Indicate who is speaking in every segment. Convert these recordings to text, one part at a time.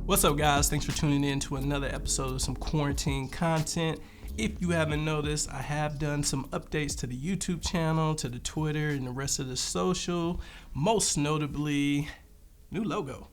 Speaker 1: What's up, guys? Thanks for tuning in to another episode of some quarantine content. If you haven't noticed, I have done some updates to the YouTube channel, to the Twitter, and the rest of the social. Most notably, new logo.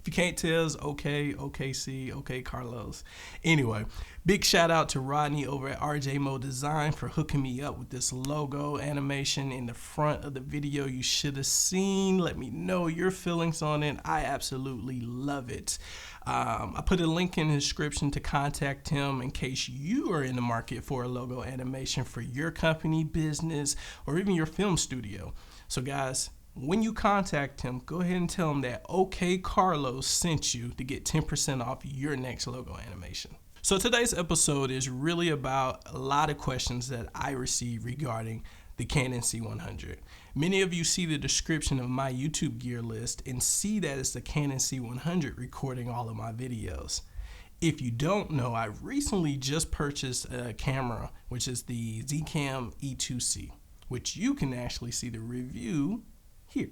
Speaker 1: If you can't tell, it's OK, OKC, OK Carlos. Anyway, big shout out to Rodney over at RJ Mo Design for hooking me up with this logo animation in the front of the video you should have seen. Let me know your feelings on it. I absolutely love it. I put a link in the description to contact him in case you are in the market for a logo animation for your company, business, or even your film studio. So guys, when you contact him, go ahead and tell him that OK Carlos sent you to get 10% off your next logo animation. So today's episode is really about a lot of questions that I received regarding the Canon C100. Many of you see the description of my YouTube gear list and see that it's the Canon C100 recording all of my videos. If you don't know, I recently just purchased a camera, which is the Zcam E2C, which you can actually see the review here.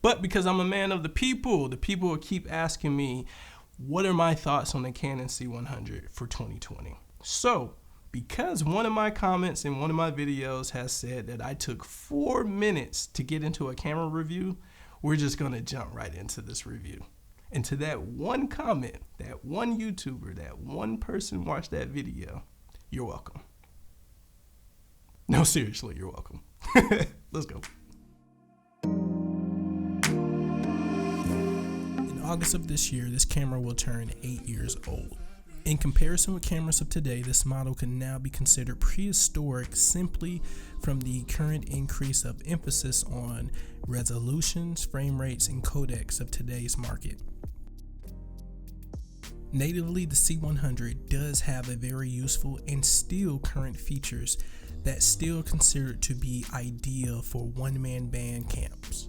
Speaker 1: But because I'm a man of the people will keep asking me, what are my thoughts on the Canon C100 for 2020? So, because one of my comments in one of my videos has said that I took 4 minutes to get into a camera review, we're just gonna jump right into this review. And to that one comment, that one YouTuber, that one person watched that video, you're welcome. No, seriously, you're welcome. Let's go. In August of this year, this camera will turn 8 years old. In comparison with cameras of today, this model can now be considered prehistoric simply from the current increase of emphasis on resolutions, frame rates, and codecs of today's market. Natively, the C100 does have a very useful and still current features that's still considered to be ideal for one-man band camps.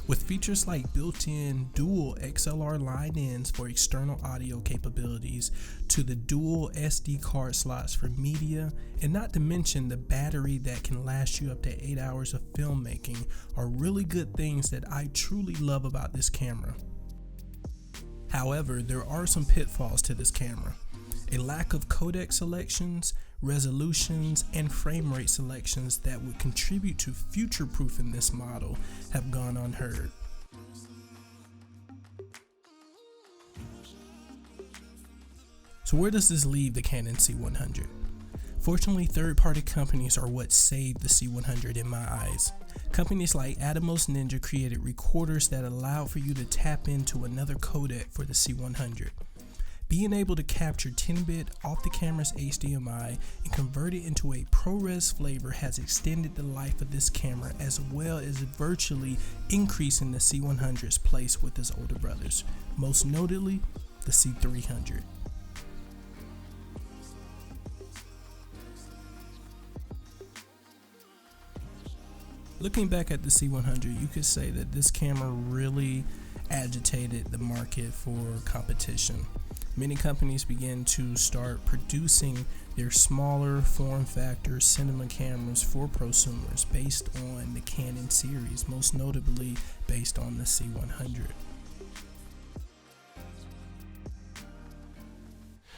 Speaker 1: With features like built-in dual XLR line ins for external audio capabilities to the dual SD card slots for media, and not to mention the battery that can last you up to 8 hours of filmmaking, are really good things that I truly love about this camera. However, there are some pitfalls to this camera. A lack of codec selections, resolutions, and frame rate selections that would contribute to future-proofing this model have gone unheard. So where does this leave the Canon C100? Fortunately, third-party companies are what saved the C100 in my eyes. Companies like Atomos Ninja created recorders that allowed for you to tap into another codec for the C100. Being able to capture 10-bit off the camera's HDMI and convert it into a ProRes flavor has extended the life of this camera, as well as virtually increasing the C100's place with its older brothers, most notably the C300. Looking back at the C100, you could say that this camera really agitated the market for competition. Many companies began to start producing their smaller form factor cinema cameras for prosumers based on the Canon series, most notably based on the C100.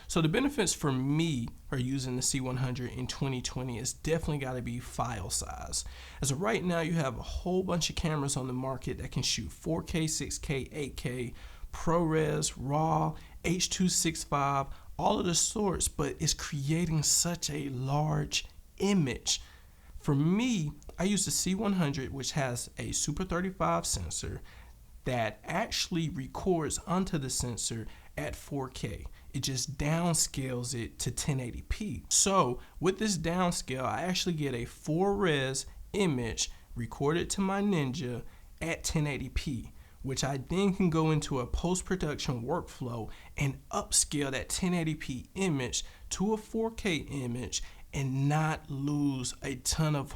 Speaker 1: So the benefits for me for using the C100 in 2020 is definitely got to be file size. As of right now, you have a whole bunch of cameras on the market that can shoot 4K, 6K, 8K, ProRes, RAW, H.265, all of the sorts, but it's creating such a large image. For me, I use the C100, which has a Super 35 sensor that actually records onto the sensor at 4K. It just downscales it to 1080p. So with this downscale, I actually get a 4Res image recorded to my Ninja at 1080p, which I then can go into a post-production workflow and upscale that 1080p image to a 4K image and not lose a ton of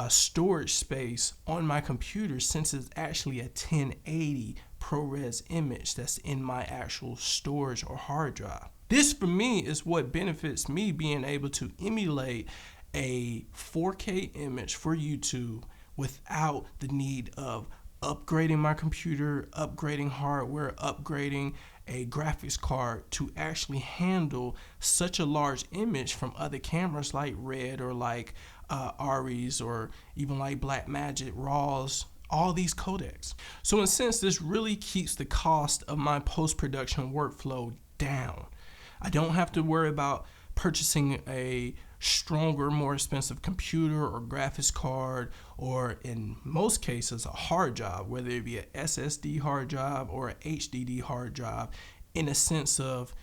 Speaker 1: storage space on my computer, since it's actually a 1080 ProRes image that's in my actual storage or hard drive. This for me is what benefits me being able to emulate a 4K image for YouTube without the need of upgrading my computer, upgrading hardware, upgrading a graphics card to actually handle such a large image from other cameras like Red or like Aries or even like Blackmagic, RAWs, all these codecs. So in a sense, this really keeps the cost of my post-production workflow down. I don't have to worry about purchasing a stronger, more expensive computer or graphics card, or in most cases a hard drive, whether it be an SSD hard drive or an HDD hard drive, in a sense of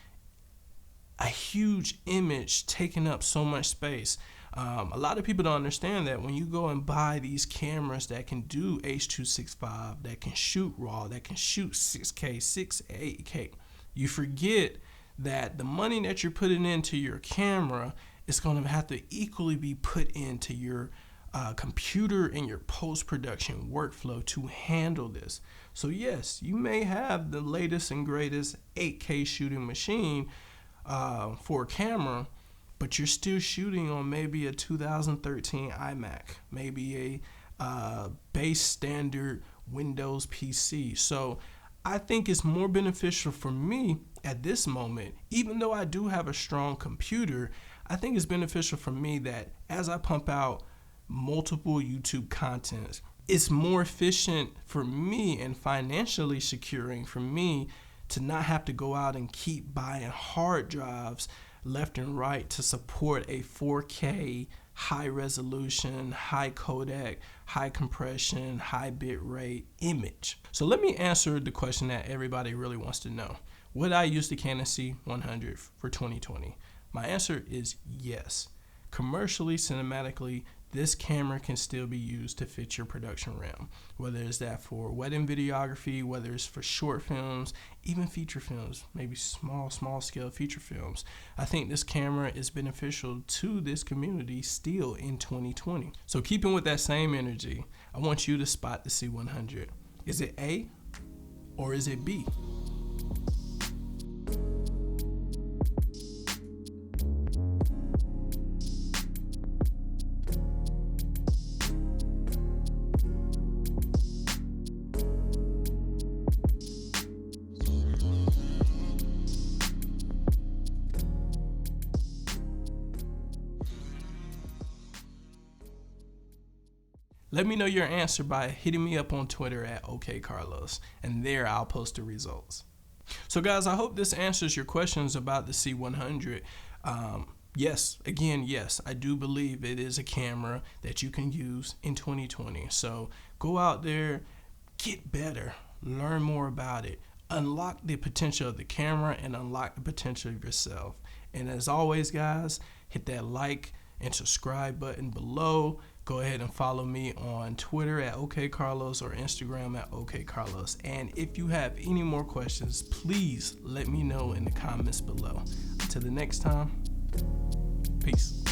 Speaker 1: a huge image taking up so much space. A lot of people don't understand that when you go and buy these cameras that can do H.265, that can shoot RAW, that can shoot 6K, 8K, you forget that the money that you're putting into your camera is going to have to equally be put into your computer and your post-production workflow to handle this. So yes, you may have the latest and greatest 8K shooting machine for a camera, but you're still shooting on maybe a 2013 iMac, maybe a base standard Windows PC. So I think it's more beneficial for me at this moment, even though I do have a strong computer, I think it's beneficial for me that as I pump out multiple YouTube contents, it's more efficient for me and financially securing for me to not have to go out and keep buying hard drives left and right to support a 4K high resolution, high codec, high compression, high bit rate image. So let me answer the question that everybody really wants to know. Would I use the Canon C100 for 2020? My answer is yes. Commercially, cinematically, this camera can still be used to fit your production realm, whether it's that for wedding videography, whether it's for short films, even feature films, maybe small scale feature films. I think this camera is beneficial to this community still in 2020. So keeping with that same energy, I want you to spot the C100. Is it A or is it B? Let me know your answer by hitting me up on Twitter at OKCarlos, and there I'll post the results. So guys, I hope this answers your questions about the C100. Yes, I do believe it is a camera that you can use in 2020. So go out there, get better, learn more about it, unlock the potential of the camera and unlock the potential of yourself. And as always, guys, hit that like and subscribe button below. Go ahead and follow me on Twitter at OKCarlos or Instagram at OKCarlos. And if you have any more questions, please let me know in the comments below. Until the next time, peace.